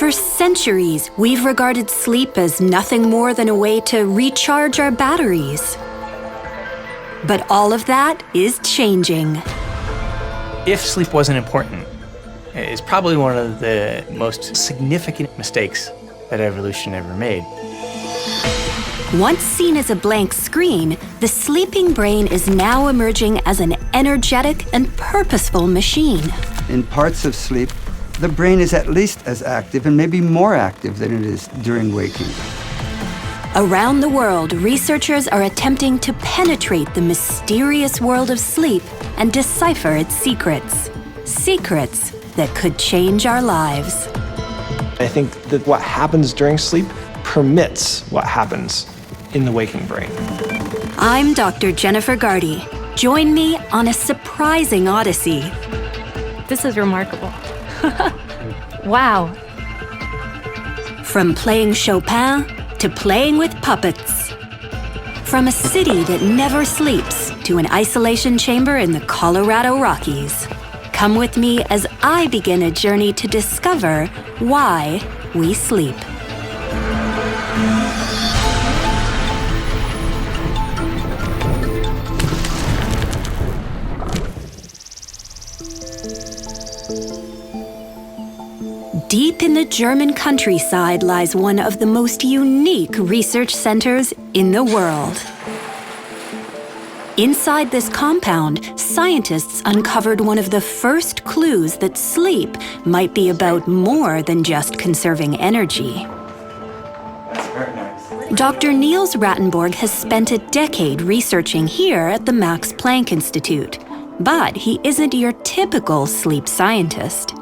For centuries, we've regarded sleep as nothing more than a way to recharge our batteries. But all of that is changing. If sleep wasn't important, it's probably one of the most significant mistakes that evolution ever made. Once seen as a blank screen, the sleeping brain is now emerging as an energetic and purposeful machine. In parts of sleep, the brain is at least as active and maybe more active than it is during waking. Around the world, researchers are attempting to penetrate the mysterious world of sleep and decipher its secrets. Secrets that could change our lives. I think that what happens during sleep permits what happens in the waking brain. I'm Dr. Jennifer Gardy. Join me on a surprising odyssey. This is remarkable. Wow. From playing Chopin to playing with puppets. From a city that never sleeps to an isolation chamber in the Colorado Rockies. Come with me as I begin a journey to discover why we sleep. Deep in the German countryside lies one of the most unique research centers in the world. Inside this compound, scientists uncovered one of the first clues that sleep might be about more than just conserving energy. That's very nice. Dr. Niels Rattenborg has spent a decade researching here at the Max Planck Institute, but he isn't your typical sleep scientist.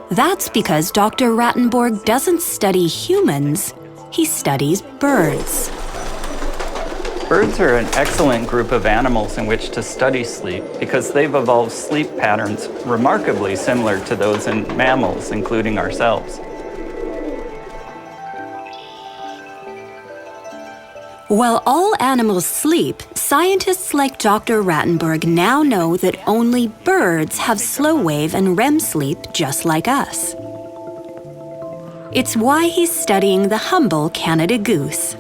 That's because Dr. Rattenborg doesn't study humans, he studies birds. Birds are an excellent group of animals in which to study sleep because they've evolved sleep patterns remarkably similar to those in mammals, including ourselves. While all animals sleep, scientists like Dr. Rattenberg now know that only birds have slow-wave and REM sleep just like us. It's why he's studying the humble Canada goose,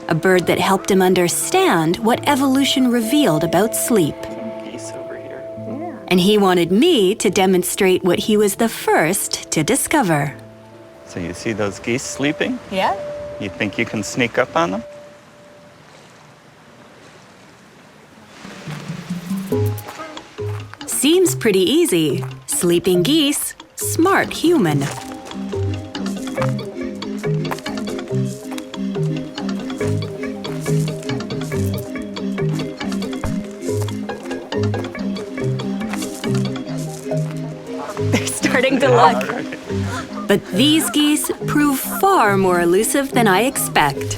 a bird that helped him understand what evolution revealed about sleep. Geese over here. And he wanted me to demonstrate what he was the first to discover. So you see those geese sleeping? Yeah. You think you can sneak up on them? Seems pretty easy. Sleeping geese, smart human. They're starting to look. But these geese prove far more elusive than I expect.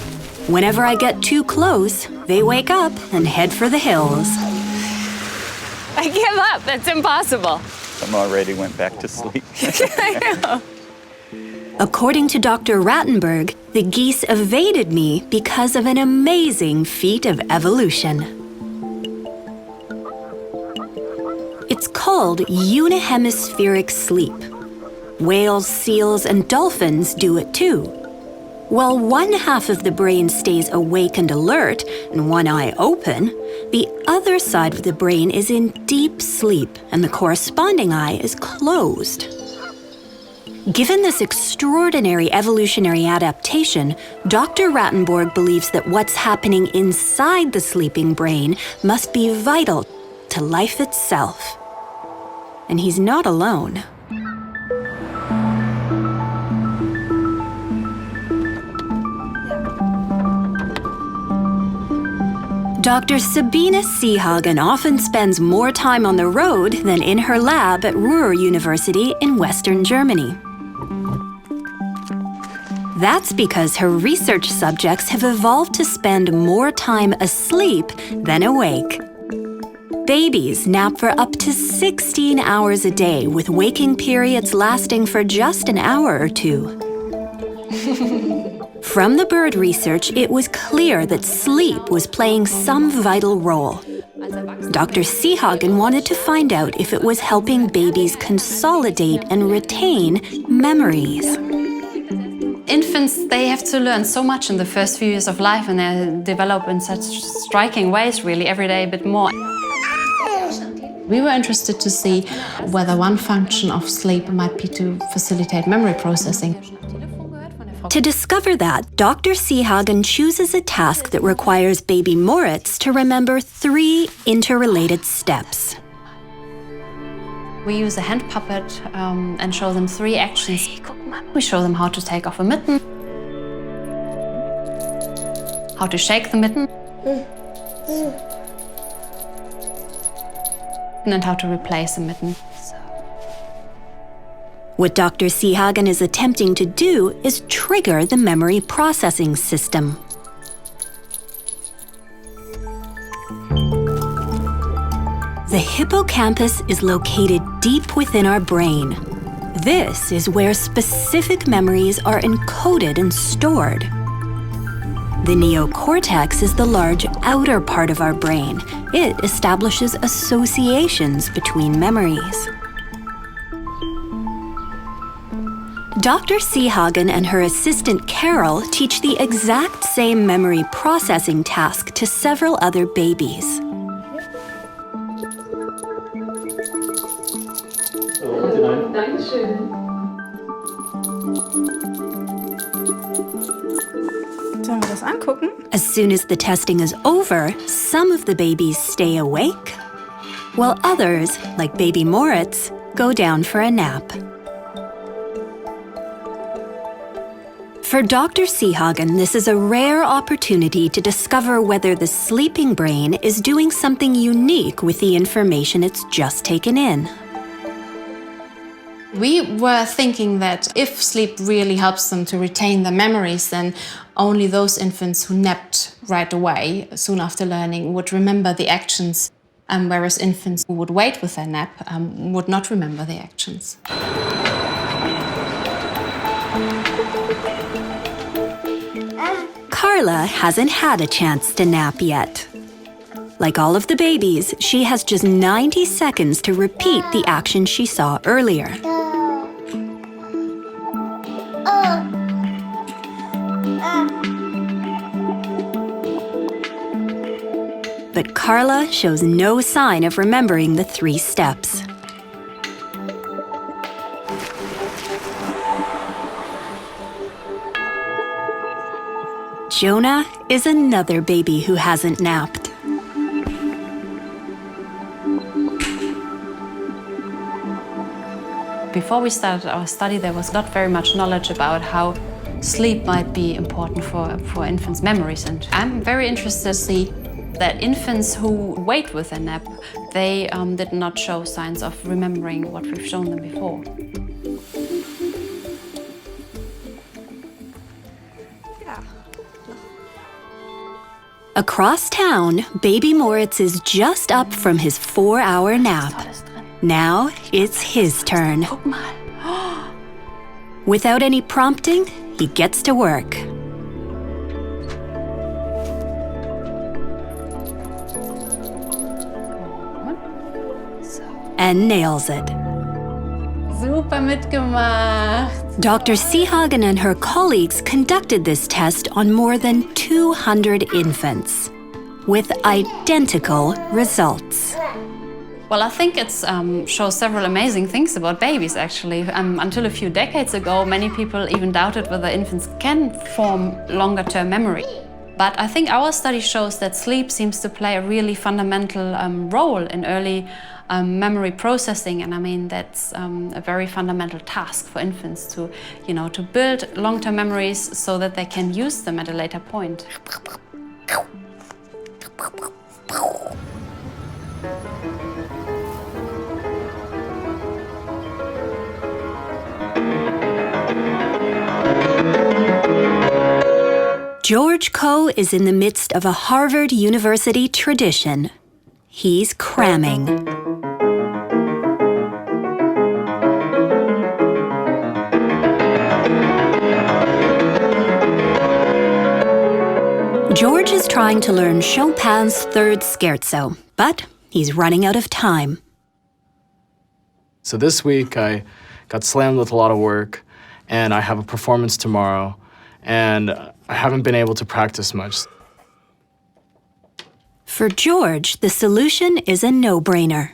Whenever I get too close, they wake up and head for the hills. I give up. That's impossible. Some already went back to sleep. I know. According to Dr. Rattenberg, the geese evaded me because of an amazing feat of evolution. It's called unihemispheric sleep. Whales, seals, and dolphins do it too. While one half of the brain stays awake and alert and one eye open, the other side of the brain is in deep sleep and the corresponding eye is closed. Given this extraordinary evolutionary adaptation, Dr. Rattenborg believes that what's happening inside the sleeping brain must be vital to life itself. And he's not alone. Dr. Sabine Seehagen often spends more time on the road than in her lab at Ruhr University in Western Germany. That's because her research subjects have evolved to spend more time asleep than awake. Babies nap for up to 16 hours a day, with waking periods lasting for just an hour or two. From the bird research, it was clear that sleep was playing some vital role. Dr. Seehagen wanted to find out if it was helping babies consolidate and retain memories. Infants, they have to learn so much in the first few years of life, and they develop in such striking ways, really, every day a bit more. We were interested to see whether one function of sleep might be to facilitate memory processing. To discover that, Dr. Seehagen chooses a task that requires baby Moritz to remember 3 interrelated steps. We use a hand puppet and show them 3 actions. We show them how to take off a mitten, how to shake the mitten, and how to replace a mitten. What Dr. Seehagen is attempting to do is trigger the memory processing system. The hippocampus is located deep within our brain. This is where specific memories are encoded and stored. The neocortex is the large outer part of our brain. It establishes associations between memories. Dr. Seehagen and her assistant Carol teach the exact same memory processing task to several other babies. Sollen wir das angucken? As soon as the testing is over, some of the babies stay awake, while others, like baby Moritz, go down for a nap. For Dr. Seehagen, this is a rare opportunity to discover whether the sleeping brain is doing something unique with the information it's just taken in. We were thinking that if sleep really helps them to retain their memories, then only those infants who napped right away, soon after learning, would remember the actions, whereas infants who would wait with their nap would not remember the actions. Carla hasn't had a chance to nap yet. Like all of the babies, she has just 90 seconds to repeat the action she saw earlier. But Carla shows no sign of remembering the 3 steps. Jonah is another baby who hasn't napped. Before we started our study, there was not very much knowledge about how sleep might be important for infants' memories. And I'm very interested to see that infants who wait with a nap, they did not show signs of remembering what we've shown them before. Across town, baby Moritz is just up from his 4-hour nap. Now it's his turn. Guck mal. Without any prompting, he gets to work. And nails it. Super mitgemacht. Dr. Seehagen and her colleagues conducted this test on more than 200 infants, with identical results. Well, I think it shows several amazing things about babies, actually. Until a few decades ago, many people even doubted whether infants can form longer-term memory. But I think our study shows that sleep seems to play a really fundamental role in early memory processing, and I mean that's a very fundamental task for infants to, to build long-term memories so that they can use them at a later point. George Coe is in the midst of a Harvard University tradition. He's cramming. George is trying to learn Chopin's Third Scherzo, but he's running out of time. So this week I got slammed with a lot of work, and I have a performance tomorrow. and I haven't been able to practice much. For George, the solution is a no-brainer.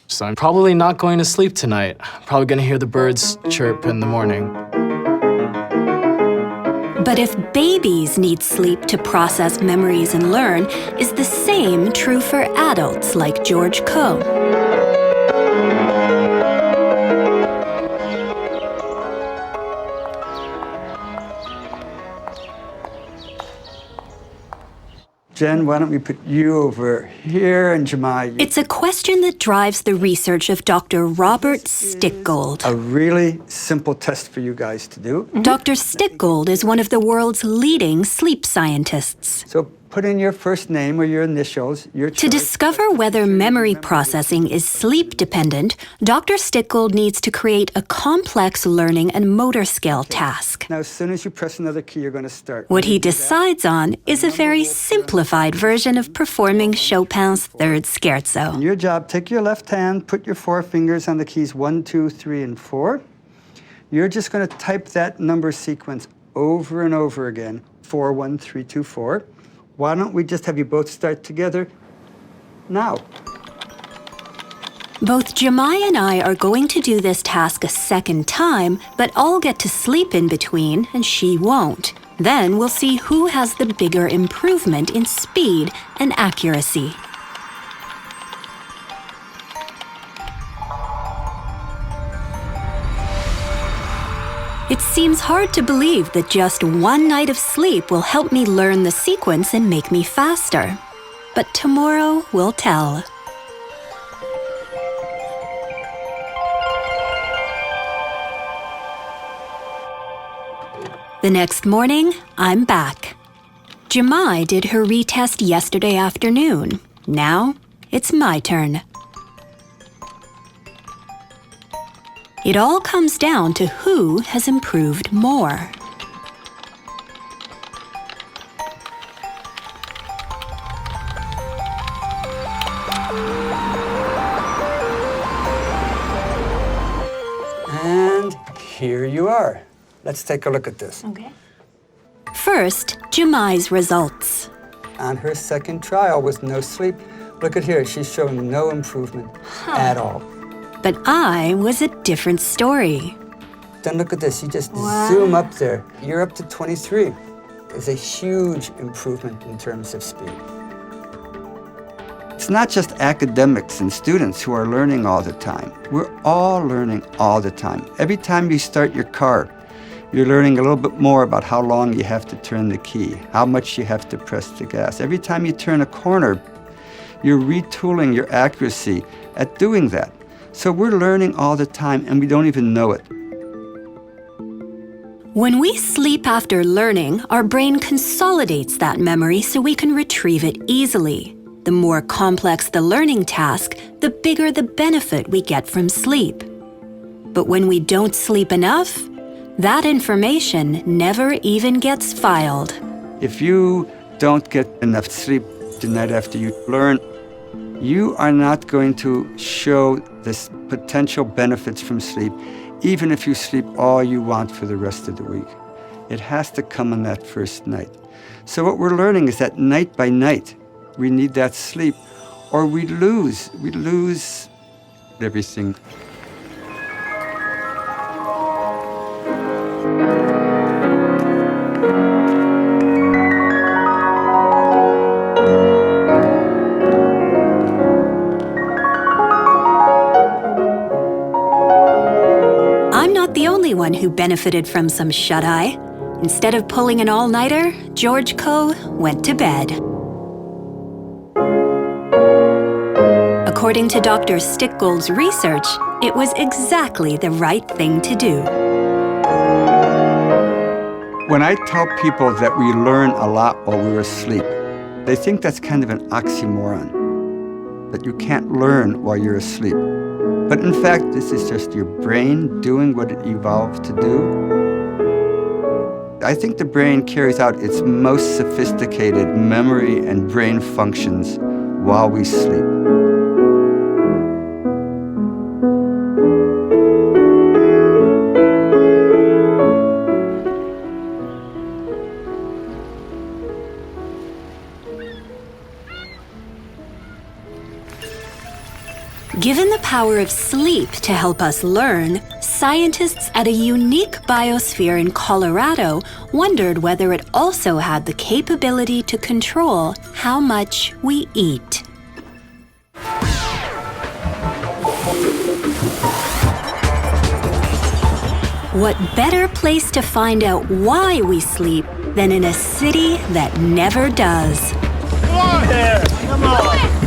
So I'm probably not going to sleep tonight. I'm probably going to hear the birds chirp in the morning. But if babies need sleep to process memories and learn, is the same true for adults like George Coe? Jen, why don't we put you over here and Jemai? It's a question that drives the research of Dr. Robert Stickgold. A really simple test for you guys to do. Dr. Stickgold is one of the world's leading sleep scientists. So put in your first name or your initials, your choice. To discover whether memory processing is sleep-dependent, Dr. Stickgold needs to create a complex learning and motor skill task. Now, as soon as you press another key, you're going to start. What he decides on is a very simplified version of performing Chopin's Third Scherzo. Your job, take your left hand, put your 4 fingers on the keys 1, 2, 3, and 4. You're just going to type that number sequence over and over again, 4, 1, 3, 2, 4. Why don't we just have you both start together now? Both Jemai and I are going to do this task a second time, but I'll get to sleep in between and she won't. Then we'll see who has the bigger improvement in speed and accuracy. It seems hard to believe that just one night of sleep will help me learn the sequence and make me faster. But tomorrow will tell. The next morning, I'm back. Jemai did her retest yesterday afternoon. Now, it's my turn. It all comes down to who has improved more. And here you are. Let's take a look at this. Okay. First, Jemai's results. On her second trial with no sleep, look at here, she's showing no improvement at all. But I was a different story. Then look at this, you just zoom up there. You're up to 23. It's a huge improvement in terms of speed. It's not just academics and students who are learning all the time. We're all learning all the time. Every time you start your car, you're learning a little bit more about how long you have to turn the key, how much you have to press the gas. Every time you turn a corner, you're retooling your accuracy at doing that. So we're learning all the time and we don't even know it. When we sleep after learning, our brain consolidates that memory so we can retrieve it easily. The more complex the learning task, the bigger the benefit we get from sleep. But when we don't sleep enough, that information never even gets filed. If you don't get enough sleep the night after you learn, you are not going to show this potential benefits from sleep, even if you sleep all you want for the rest of the week. It has to come on that first night. So what we're learning is that night by night, we need that sleep, or we lose everything. The only one who benefited from some shut-eye. Instead of pulling an all-nighter, George Coe went to bed. According to Dr. Stickgold's research, it was exactly the right thing to do. When I tell people that we learn a lot while we're asleep, they think that's kind of an oxymoron, that you can't learn while you're asleep. But in fact, this is just your brain doing what it evolved to do. I think the brain carries out its most sophisticated memory and brain functions while we sleep. Given the power of sleep to help us learn, scientists at a unique biosphere in Colorado wondered whether it also had the capability to control how much we eat. What better place to find out why we sleep than in a city that never does? Come on! Yeah. Come on!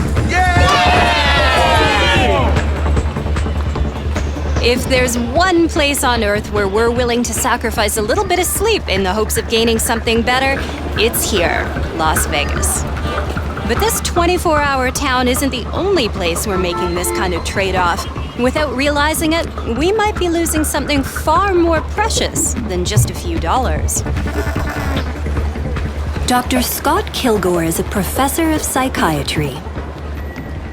If there's one place on Earth where we're willing to sacrifice a little bit of sleep in the hopes of gaining something better, it's here, Las Vegas. But this 24-hour town isn't the only place we're making this kind of trade-off. Without realizing it, we might be losing something far more precious than just a few dollars. Dr. Scott Kilgore is a professor of psychiatry,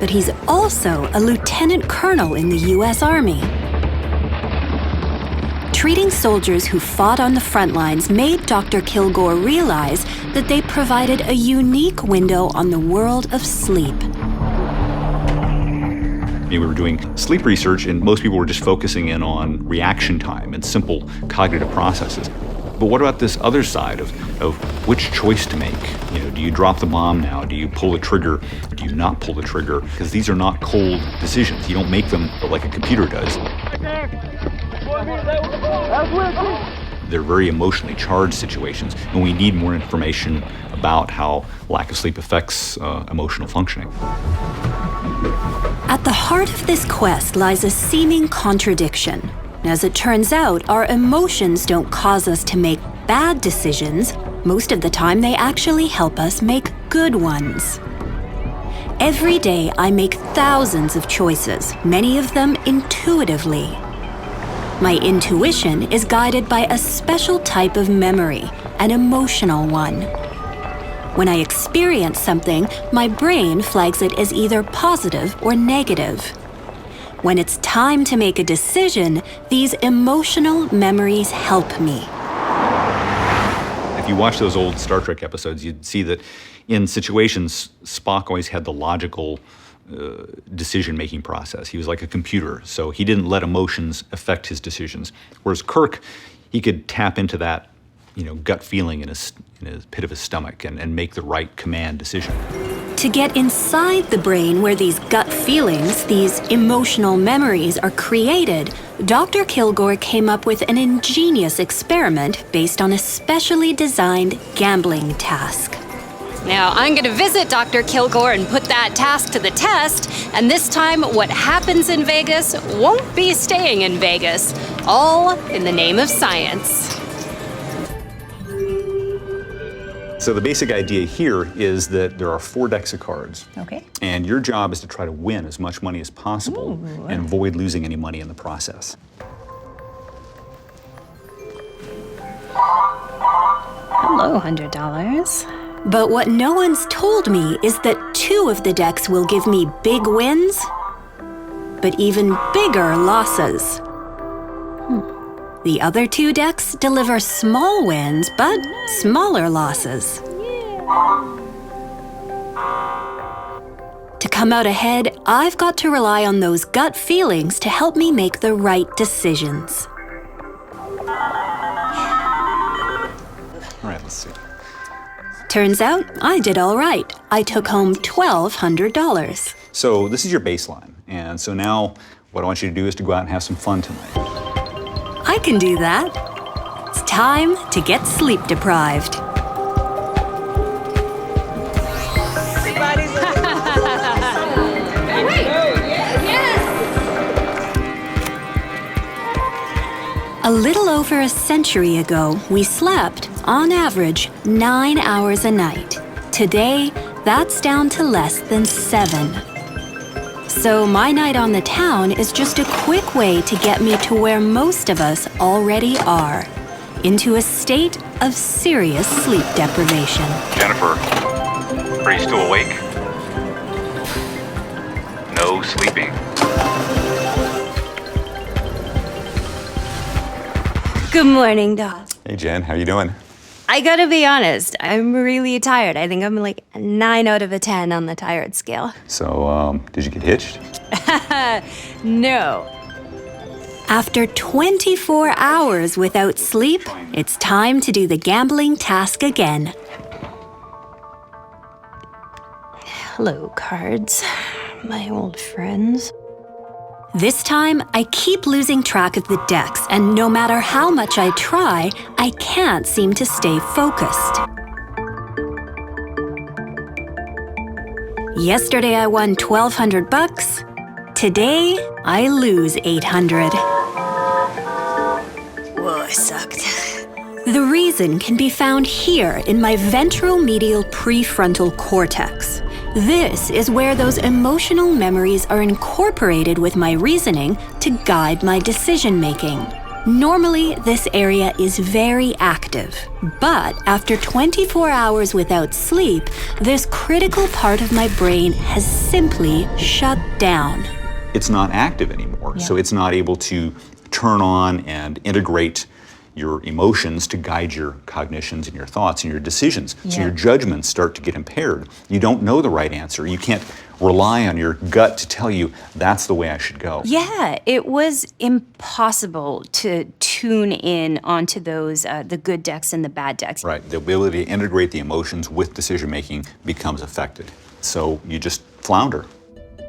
but he's also a lieutenant colonel in the U.S. Army. Treating soldiers who fought on the front lines made Dr. Kilgore realize that they provided a unique window on the world of sleep. We were doing sleep research, and most people were just focusing in on reaction time and simple cognitive processes. But what about this other side of which choice to make? Do you drop the bomb now? Do you pull the trigger? Do you not pull the trigger? Because these are not cold decisions. You don't make them like a computer does. They're very emotionally charged situations, and we need more information about how lack of sleep affects emotional functioning. At the heart of this quest lies a seeming contradiction. As it turns out, our emotions don't cause us to make bad decisions. Most of the time, they actually help us make good ones. Every day, I make thousands of choices, many of them intuitively. My intuition is guided by a special type of memory, an emotional one. When I experience something, my brain flags it as either positive or negative. When it's time to make a decision, these emotional memories help me. If you watch those old Star Trek episodes, you'd see that in situations, Spock always had the logical decision-making process. He was like a computer, so he didn't let emotions affect his decisions. Whereas Kirk, he could tap into that, gut feeling in his pit of his stomach and make the right command decision. To get inside the brain where these gut feelings, these emotional memories are created, Dr. Kilgore came up with an ingenious experiment based on a specially designed gambling task. Now, I'm going to visit Dr. Kilgore and put that task to the test, and this time what happens in Vegas won't be staying in Vegas, all in the name of science. So the basic idea here is that there are 4 decks of cards. Okay. And your job is to try to win as much money as possible and avoid losing any money in the process. Hello, $100. But what no one's told me is that 2 of the decks will give me big wins, but even bigger losses. The other 2 decks deliver small wins, but smaller losses. To come out ahead, I've got to rely on those gut feelings to help me make the right decisions. All right, let's see. Turns out I did all right. I took home $1,200. So this is your baseline. And so now what I want you to do is to go out and have some fun tonight. I can do that. It's time to get sleep deprived. A little over a century ago, we slept, on average, 9 hours a night. Today, that's down to less than 7. So my night on the town is just a quick way to get me to where most of us already are, into a state of serious sleep deprivation. Jennifer, are you still awake? No sleeping. Good morning, Doc. Hey Jen, how you doing? I gotta be honest, I'm really tired. I think I'm like a 9 out of a 10 on the tired scale. So, did you get hitched? No. After 24 hours without sleep, it's time to do the gambling task again. Hello, cards. My old friends. This time, I keep losing track of the decks, and no matter how much I try, I can't seem to stay focused. Yesterday I won $1,200. Today, I lose $800. Whoa, I sucked. The reason can be found here in my ventromedial prefrontal cortex. This is where those emotional memories are incorporated with my reasoning to guide my decision-making. Normally, this area is very active, but after 24 hours without sleep, this critical part of my brain has simply shut down. It's not active anymore, so it's not able to turn on and integrate your emotions to guide your cognitions and your thoughts and your decisions. So your judgments start to get impaired. You don't know the right answer. You can't rely on your gut to tell you that's the way I should go. Yeah, it was impossible to tune in onto those, the good decks and the bad decks. Right, the ability to integrate the emotions with decision making becomes affected. So you just flounder.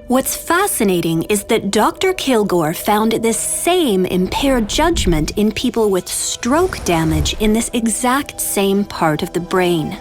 What's fascinating is that Dr. Kilgore found this same impaired judgment in people with stroke damage in this exact same part of the brain.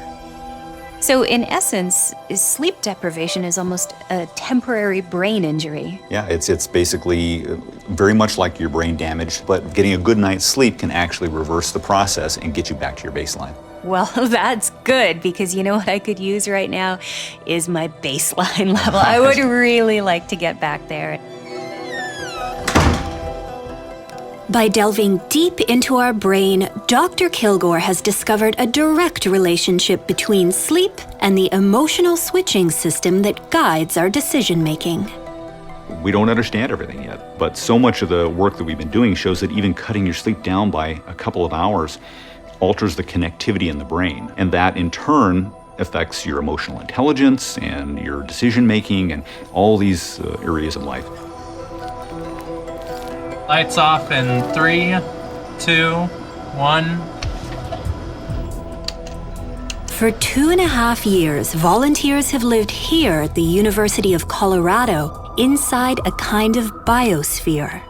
So in essence, sleep deprivation is almost a temporary brain injury. Yeah, it's basically very much like your brain damage, but getting a good night's sleep can actually reverse the process and get you back to your baseline. Well, that's good, because you know what I could use right now is my baseline level. I would really like to get back there. By delving deep into our brain, Dr. Kilgore has discovered a direct relationship between sleep and the emotional switching system that guides our decision-making. We don't understand everything yet, but so much of the work that we've been doing shows that even cutting your sleep down by a couple of hours alters the connectivity in the brain, and that in turn affects your emotional intelligence and your decision-making and all these areas of life. Lights off in 3, 2, 1. For 2.5 years, volunteers have lived here at the University of Colorado inside a kind of biosphere.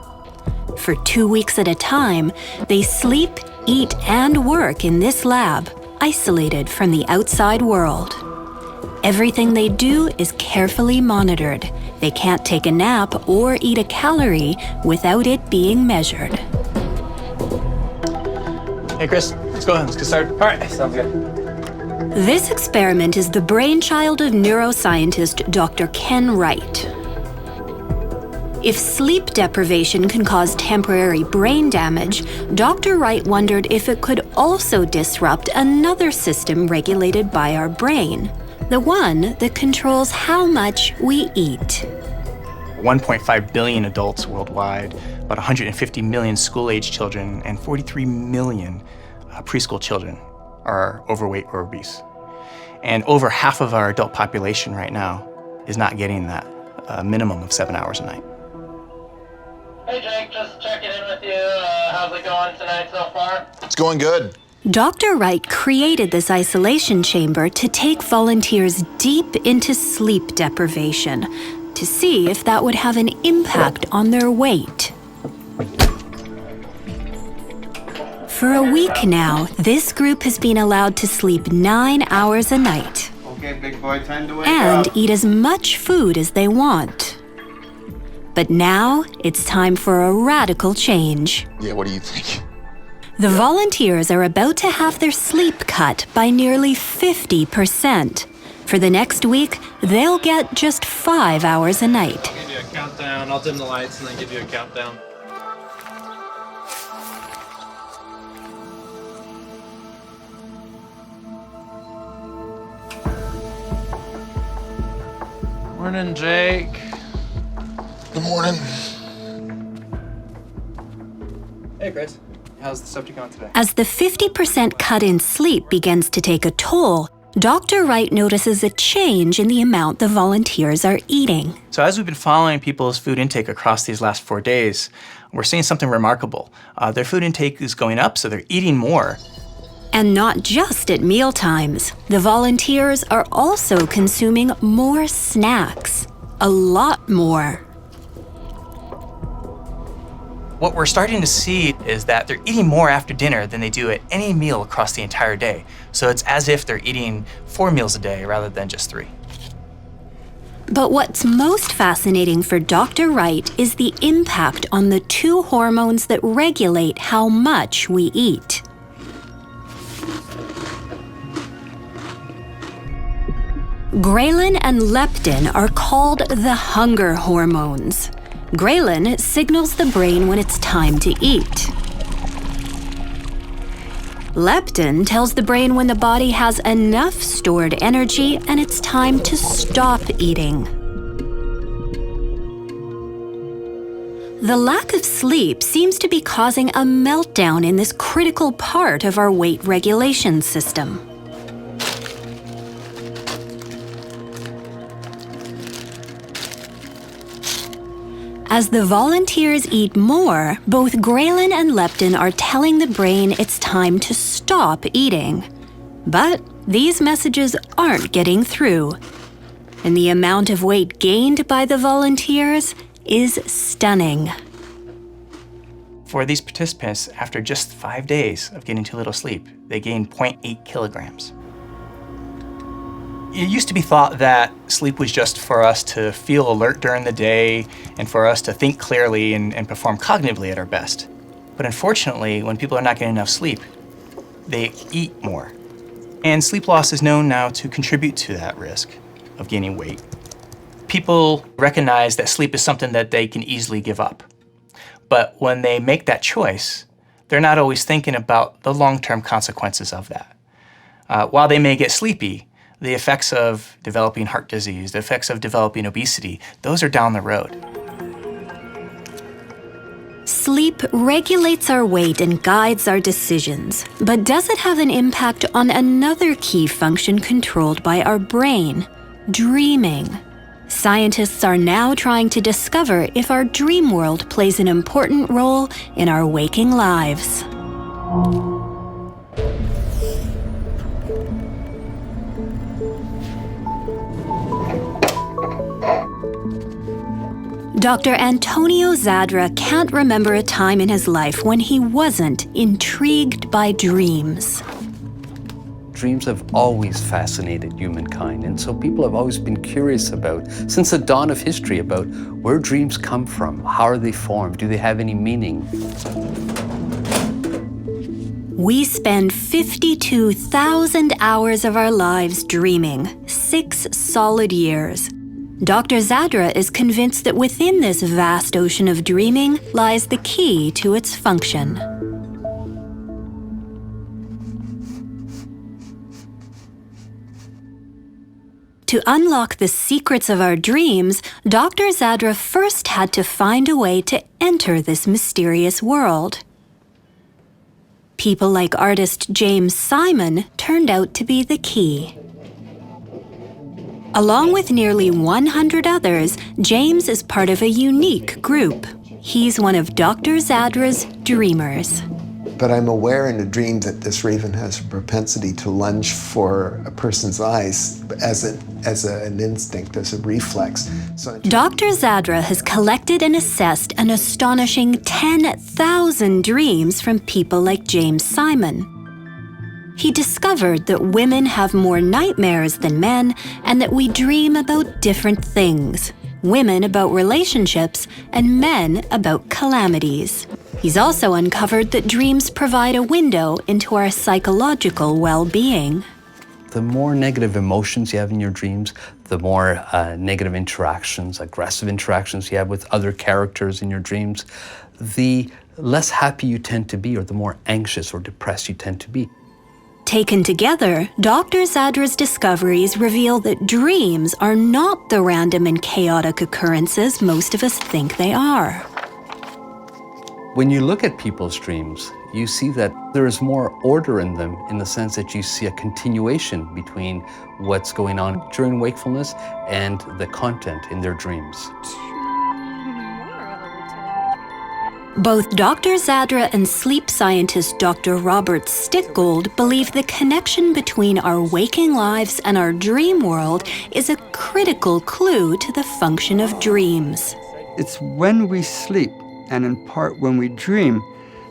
For 2 weeks at a time, they sleep, eat, and work in this lab, isolated from the outside world. Everything they do is carefully monitored. They can't take a nap or eat a calorie without it being measured. Hey, Chris, let's go ahead. Let's get started. All right, sounds good. This experiment is the brainchild of neuroscientist Dr. Ken Wright. If sleep deprivation can cause temporary brain damage, Dr. Wright wondered if it could also disrupt another system regulated by our brain, the one that controls how much we eat. 1.5 billion adults worldwide, about 150 million school-age children, and 43 million preschool children are overweight or obese. And over half of our adult population right now is not getting that minimum of 7 hours a night. Hey Jake, just checking in with you. How's it going tonight so far? It's going good. Dr. Wright created this isolation chamber to take volunteers deep into sleep deprivation to see if that would have an impact on their weight. For a week now, this group has been allowed to sleep 9 hours a night Okay, big boy, time to wake and up. eat as much food as they want. But now it's time for a radical change. Yeah, what do you think? The volunteers are about to have their sleep cut by nearly 50%. For the next week, they'll get just 5 hours a night. I'll give you a countdown. I'll dim the lights and then give you a countdown. Morning, Jake. Good morning. Hey, Chris. How's the subject going today? As the 50% cut in sleep begins to take a toll, Dr. Wright notices a change in the amount the volunteers are eating. So as we've been following people's food intake across these last 4 days, we're seeing something remarkable. Their food intake is going up, so they're eating more. And not just at meal times. The volunteers are also consuming more snacks. A lot more. What we're starting to see is that they're eating more after dinner than they do at any meal across the entire day. So it's as if they're eating 4 meals a day rather than just 3. But what's most fascinating for Dr. Wright is the impact on the 2 hormones that regulate how much we eat. Ghrelin and leptin are called the hunger hormones. Ghrelin signals the brain when it's time to eat. Leptin tells the brain when the body has enough stored energy and it's time to stop eating. The lack of sleep seems to be causing a meltdown in this critical part of our weight regulation system. As the volunteers eat more, both ghrelin and leptin are telling the brain it's time to stop eating. But these messages aren't getting through. And the amount of weight gained by the volunteers is stunning. For these participants, after just 5 days of getting too little sleep, they gained 0.8 kilograms. It used to be thought that sleep was just for us to feel alert during the day and for us to think clearly and perform cognitively at our best. But unfortunately, when people are not getting enough sleep, they eat more. And sleep loss is known now to contribute to that risk of gaining weight. People recognize that sleep is something that they can easily give up. But when they make that choice, they're not always thinking about the long-term consequences of that. While they may get sleepy, the effects of developing heart disease, the effects of developing obesity, those are down the road. Sleep regulates our weight and guides our decisions, but does it have an impact on another key function controlled by our brain, dreaming? Scientists are now trying to discover if our dream world plays an important role in our waking lives. Dr. Antonio Zadra can't remember a time in his life when he wasn't intrigued by dreams. Dreams have always fascinated humankind, and so people have always been curious about, since the dawn of history, about where dreams come from, how are they formed, do they have any meaning? We spend 52,000 hours of our lives dreaming, 6 solid years. Dr. Zadra is convinced that within this vast ocean of dreaming lies the key to its function. To unlock the secrets of our dreams, Dr. Zadra first had to find a way to enter this mysterious world. People like artist James Simon turned out to be the key. Along with nearly 100 others, James is part of a unique group. He's one of Dr. Zadra's dreamers. But I'm aware in a dream that this raven has a propensity to lunge for a person's eyes as an instinct, as a reflex. Dr. Zadra has collected and assessed an astonishing 10,000 dreams from people like James Simon. He discovered that women have more nightmares than men and that we dream about different things. Women about relationships and men about calamities. He's also uncovered that dreams provide a window into our psychological well-being. The more negative emotions you have in your dreams, the more negative interactions, aggressive interactions you have with other characters in your dreams, the less happy you tend to be, or the more anxious or depressed you tend to be. Taken together, Dr. Zadra's discoveries reveal that dreams are not the random and chaotic occurrences most of us think they are. When you look at people's dreams, you see that there is more order in them in the sense that you see a continuation between what's going on during wakefulness and the content in their dreams. Both Dr. Zadra and sleep scientist Dr. Robert Stickgold believe the connection between our waking lives and our dream world is a critical clue to the function of dreams. It's when we sleep, and in part when we dream,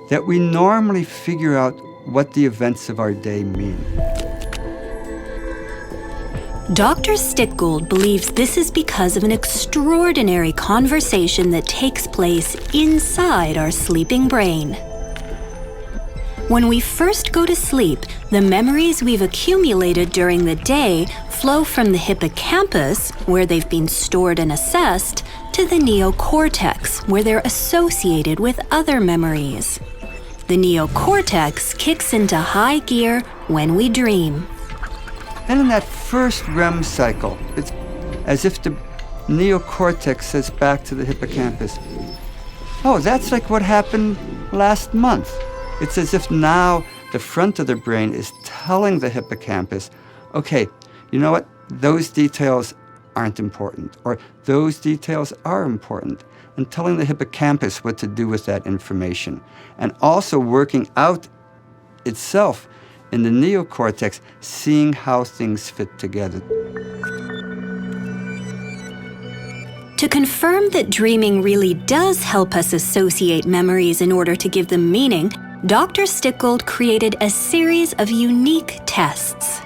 that we normally figure out what the events of our day mean. Dr. Stickgold believes this is because of an extraordinary conversation that takes place inside our sleeping brain. When we first go to sleep, the memories we've accumulated during the day flow from the hippocampus, where they've been stored and assessed, to the neocortex, where they're associated with other memories. The neocortex kicks into high gear when we dream. And in that first REM cycle, it's as if the neocortex says back to the hippocampus, oh, that's like what happened last month. It's as if now the front of the brain is telling the hippocampus, okay, you know what? Those details aren't important, or those details are important, and telling the hippocampus what to do with that information, and also working out itself in the neocortex, seeing how things fit together. To confirm that dreaming really does help us associate memories in order to give them meaning, Dr. Stickgold created a series of unique tests.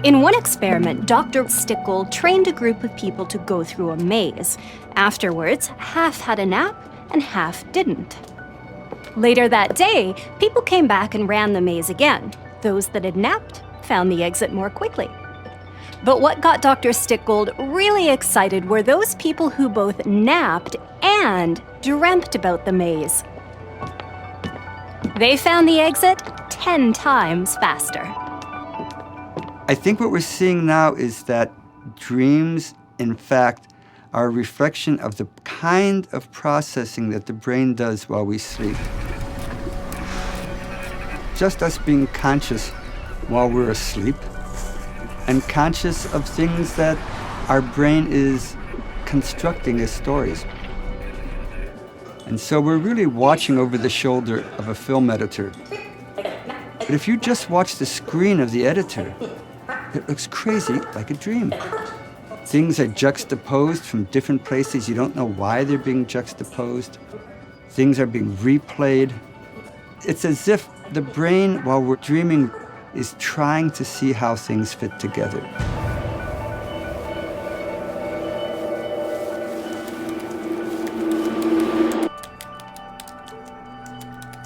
In one experiment, Dr. Stickgold trained a group of people to go through a maze. Afterwards, half had a nap and half didn't. Later that day, people came back and ran the maze again. Those that had napped found the exit more quickly. But what got Dr. Stickgold really excited were those people who both napped and dreamt about the maze. They found the exit 10 times faster. I think what we're seeing now is that dreams, in fact, are a reflection of the kind of processing that the brain does while we sleep. Just us being conscious while we're asleep, and conscious of things that our brain is constructing as stories. And so we're really watching over the shoulder of a film editor. But if you just watch the screen of the editor, it looks crazy like a dream. Things are juxtaposed from different places. You don't know why they're being juxtaposed. Things are being replayed. It's as if the brain, while we're dreaming, is trying to see how things fit together.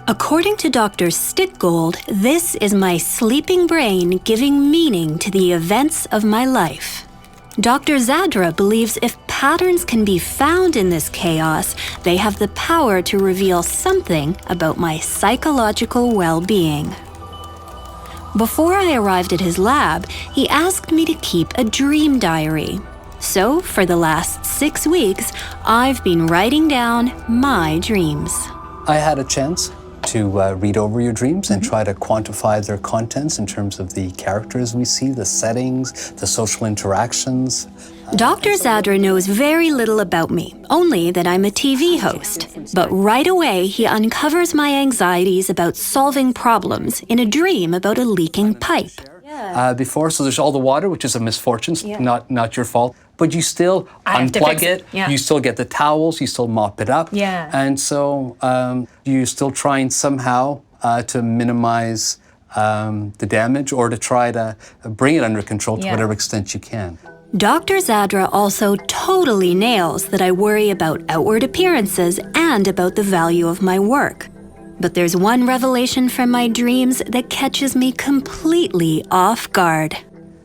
According to Dr. Stickgold, this is my sleeping brain giving meaning to the events of my life. Dr. Zadra believes if patterns can be found in this chaos, they have the power to reveal something about my psychological well-being. Before I arrived at his lab, he asked me to keep a dream diary. So, for the last 6 weeks, I've been writing down my dreams. I had a chance to read over your dreams and try to quantify their contents in terms of the characters we see, the settings, the social interactions. Dr. Zadra knows very little about me, only that I'm a TV host. But right away, he uncovers my anxieties about solving problems in a dream about a leaking pipe. Before, so there's all the water, which is a misfortune, not your fault. But you still unplug it, you still get the towels, you still mop it up. And so you're still trying somehow to minimize the damage or to try to bring it under control to whatever extent you can. Dr. Zadra also totally nails that I worry about outward appearances and about the value of my work. But there's one revelation from my dreams that catches me completely off guard.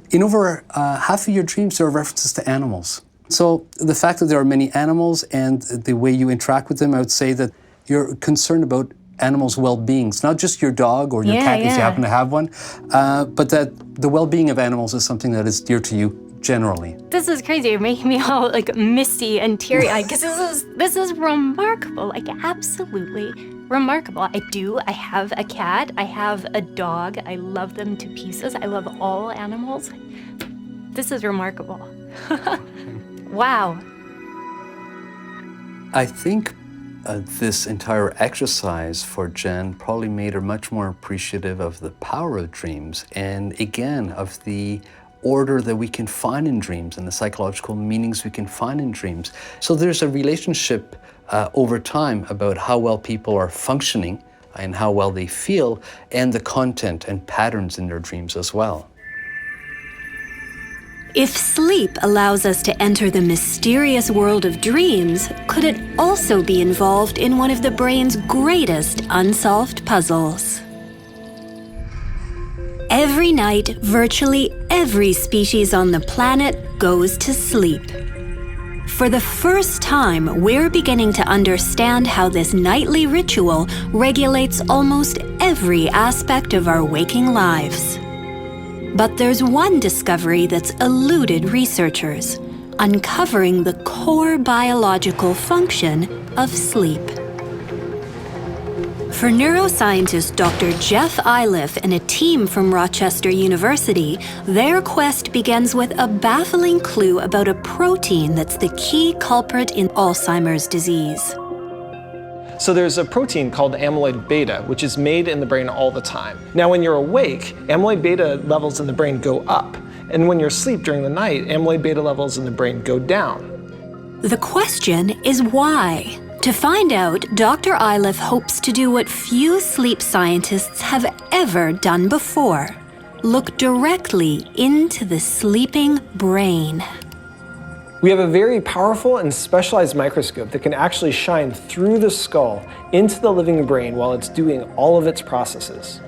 In over half of your dreams, there are references to animals. So the fact that there are many animals and the way you interact with them, I would say that you're concerned about animals' well-being. It's not just your dog or your cat if you happen to have one, but that the well-being of animals is something that is dear to you generally. This is crazy. You're making me all like misty and teary-eyed because this is remarkable, like absolutely remarkable. I have a cat, I have a dog, I love them to pieces. I love all animals. This is remarkable. Wow. I think this entire exercise for Jen probably made her much more appreciative of the power of dreams and again of the order that we can find in dreams and the psychological meanings we can find in dreams. So there's a relationship over time about how well people are functioning and how well they feel and the content and patterns in their dreams as well. If sleep allows us to enter the mysterious world of dreams, could it also be involved in one of the brain's greatest unsolved puzzles? Every night, virtually every species on the planet goes to sleep. For the first time, we're beginning to understand how this nightly ritual regulates almost every aspect of our waking lives. But there's one discovery that's eluded researchers, uncovering the core biological function of sleep. For neuroscientist Dr. Jeff Iliff and a team from Rochester University, their quest begins with a baffling clue about a protein that's the key culprit in Alzheimer's disease. So there's a protein called amyloid beta, which is made in the brain all the time. Now, when you're awake, amyloid beta levels in the brain go up. And when you're asleep during the night, amyloid beta levels in the brain go down. The question is why? To find out, Dr. Iliff hopes to do what few sleep scientists have ever done before: look directly into the sleeping brain. We have a very powerful and specialized microscope that can actually shine through the skull into the living brain while it's doing all of its processes.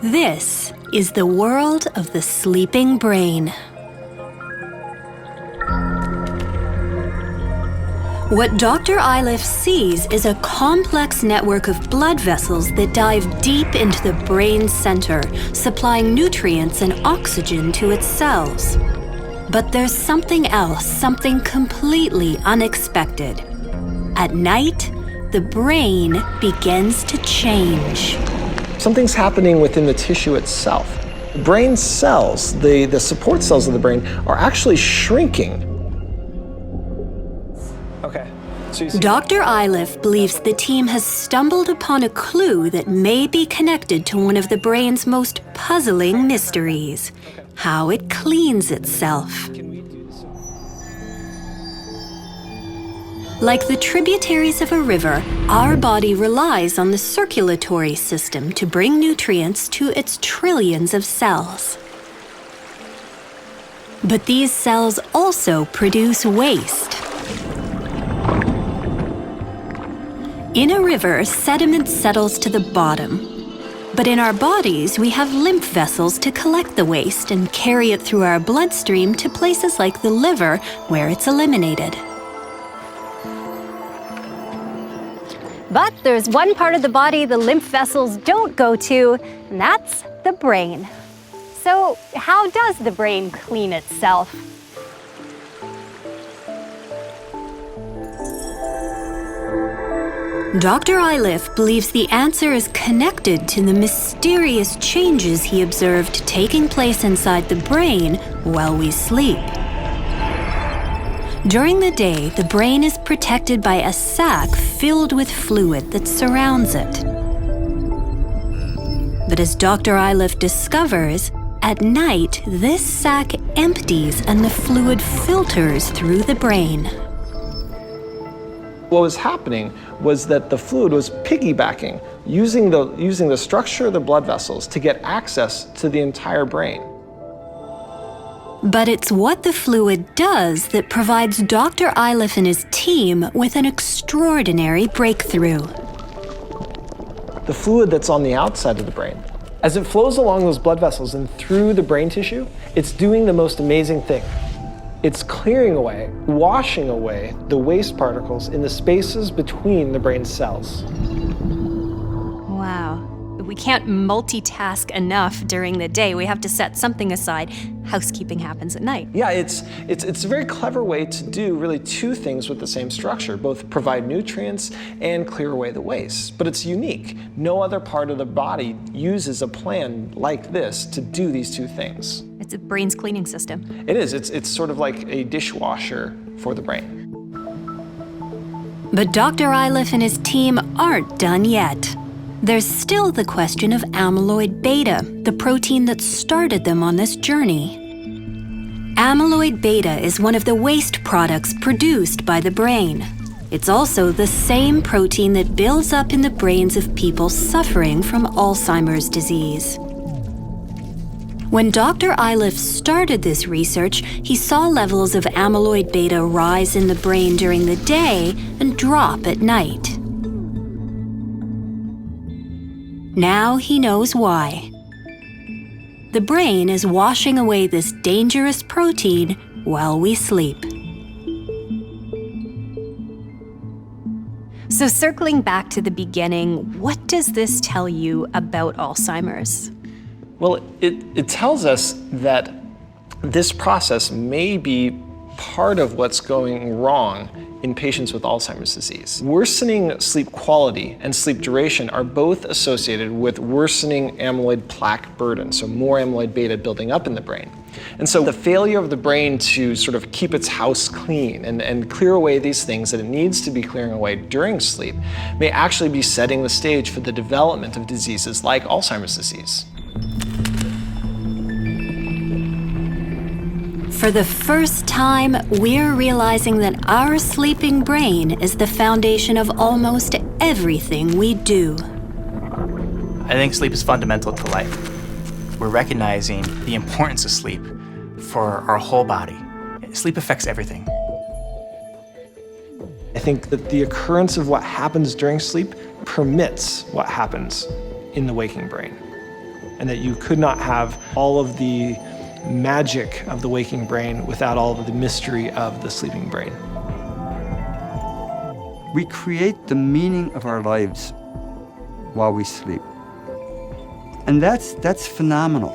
This is the world of the sleeping brain. What Dr. Iliff sees is a complex network of blood vessels that dive deep into the brain's center, supplying nutrients and oxygen to its cells. But there's something else, something completely unexpected. At night, the brain begins to change. Something's happening within the tissue itself. The brain cells, the support cells of the brain, are actually shrinking. Okay. Dr. Iliff believes the team has stumbled upon a clue that may be connected to one of the brain's most puzzling mysteries: how it cleans itself. Like the tributaries of a river, our body relies on the circulatory system to bring nutrients to its trillions of cells. But these cells also produce waste. In a river, sediment settles to the bottom. But in our bodies, we have lymph vessels to collect the waste and carry it through our bloodstream to places like the liver, where it's eliminated. But there's one part of the body the lymph vessels don't go to, and that's the brain. So how does the brain clean itself? Dr. Iliff believes the answer is connected to the mysterious changes he observed taking place inside the brain while we sleep. During the day, the brain is protected by a sac filled with fluid that surrounds it. But as Dr. Iliff discovers, at night, this sac empties and the fluid filters through the brain. What was happening was that the fluid was piggybacking, using the structure of the blood vessels to get access to the entire brain. But it's what the fluid does that provides Dr. Iliff and his team with an extraordinary breakthrough. The fluid that's on the outside of the brain, as it flows along those blood vessels and through the brain tissue, it's doing the most amazing thing. It's clearing away, washing away the waste particles in the spaces between the brain cells. Wow. We can't multitask enough during the day. We have to set something aside. Housekeeping happens at night. Yeah, it's a very clever way to do really two things with the same structure, both provide nutrients and clear away the waste. But it's unique. No other part of the body uses a plan like this to do these two things. It's a brain's cleaning system. It is. It's sort of like a dishwasher for the brain. But Dr. Iliff and his team aren't done yet. There's still the question of amyloid beta, the protein that started them on this journey. Amyloid beta is one of the waste products produced by the brain. It's also the same protein that builds up in the brains of people suffering from Alzheimer's disease. When Dr. Iliff started this research, he saw levels of amyloid beta rise in the brain during the day and drop at night. Now he knows why. The brain is washing away this dangerous protein while we sleep. So circling back to the beginning, what does this tell you about Alzheimer's? Well, it tells us that this process may be part of what's going wrong in patients with Alzheimer's disease. Worsening sleep quality and sleep duration are both associated with worsening amyloid plaque burden, so more amyloid beta building up in the brain. And so the failure of the brain to sort of keep its house clean and clear away these things that it needs to be clearing away during sleep may actually be setting the stage for the development of diseases like Alzheimer's disease. For the first time, we're realizing that our sleeping brain is the foundation of almost everything we do. I think sleep is fundamental to life. We're recognizing the importance of sleep for our whole body. Sleep affects everything. I think that the occurrence of what happens during sleep permits what happens in the waking brain, and that you could not have all of the magic of the waking brain without all of the mystery of the sleeping brain. We create the meaning of our lives while we sleep. And that's phenomenal.